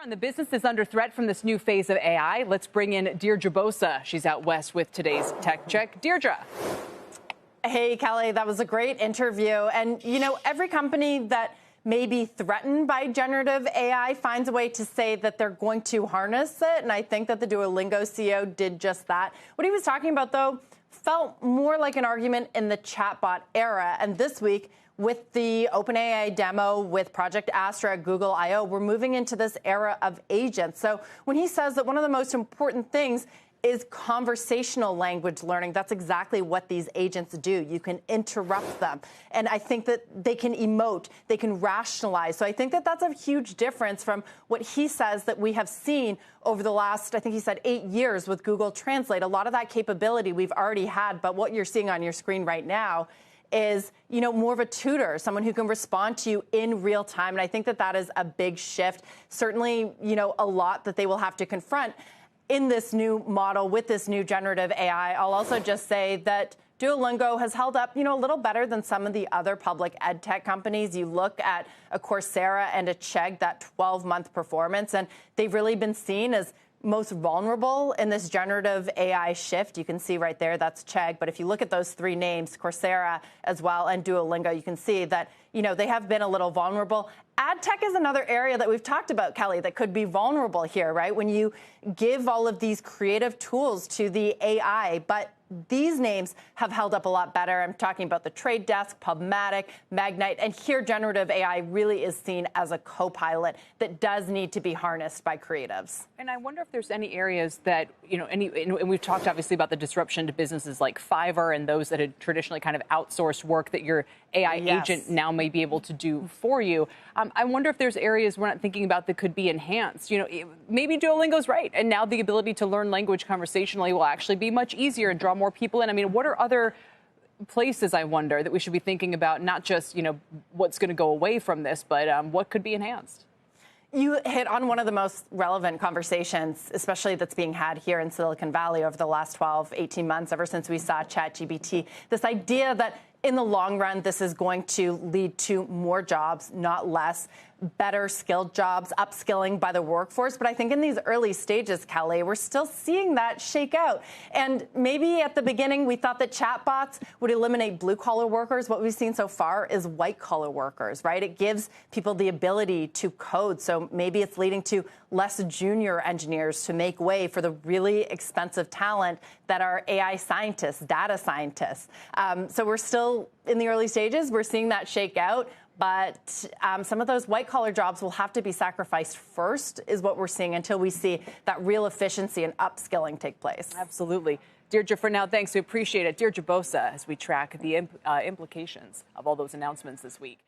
The business is under threat from this new phase of AI. Let's bring in Deirdre Bosa. She's out west with today's Tech Check. Deirdre. Hey, Kelly, that was a great interview. And, you know, every company that may be threatened by generative AI finds a way to say that they're going to harness it. And I think that the Duolingo CEO did just that. What he was talking about, though, felt more like an argument in the chatbot era. And this week, with the OpenAI demo with Project Astra at Google I/O, we're moving into this era of agents. So when he says that one of the most important things is conversational language learning, that's exactly what these agents do. You can interrupt them. And I think that they can emote, they can rationalize. So I think that that's a huge difference from what he says that we have seen over the last, I think he said 8 years with Google Translate. A lot of that capability we've already had, but what you're seeing on your screen right now is, you know, more of a tutor, someone who can respond to you in real time. And I think that that is a big shift, certainly, you know, a lot that they will have to confront in this new model with this new generative AI. I'll also just say that Duolingo has held up, you know, a little better than some of the other public ed tech companies. You look at a Coursera and a Chegg, that 12-month performance, and they've really been seen as most vulnerable in this generative AI shift. You can see right there, that's Chegg. But if you look at those three names, Coursera as well and Duolingo, you can see that, you know, they have been a little vulnerable. Ad tech is another area that we've talked about, Kelly, that could be vulnerable here, right? When you give all of these creative tools to the AI, but these names have held up a lot better. I'm talking about the Trade Desk, PubMatic, Magnite, and here generative AI really is seen as a co-pilot that does need to be harnessed by creatives. And I wonder if there's any areas that, you know, and we've talked obviously about the disruption to businesses like Fiverr and those that had traditionally kind of outsourced work that your AI agent now may be able to do for you. I wonder if there's areas we're not thinking about that could be enhanced. You know, maybe Duolingo's right, and now the ability to learn language conversationally will actually be much easier and draw more people in. I mean, what are other places, I wonder, that we should be thinking about, not just, you know, what's going to go away from this, but what could be enhanced? You hit on one of the most relevant conversations, especially that's being had here in Silicon Valley over the last 12, 18 months, ever since we saw ChatGPT. This idea that in the long run, this is going to lead to more jobs, not less, better skilled jobs, upskilling by the workforce. But I think in these early stages, Kelly, we're still seeing that shake out. And maybe at the beginning, we thought that chatbots would eliminate blue-collar workers. What we've seen so far is white-collar workers, right? It gives people the ability to code. So maybe it's leading to less junior engineers to make way for the really expensive talent that are AI scientists, data scientists. So we're still in the early stages. We're seeing that shake out. But some of those white-collar jobs will have to be sacrificed first, is what we're seeing, until we see that real efficiency and upskilling take place. Absolutely. Deirdre, for now, thanks. We appreciate it. Deirdre Bosa, as we track the implications of all those announcements this week.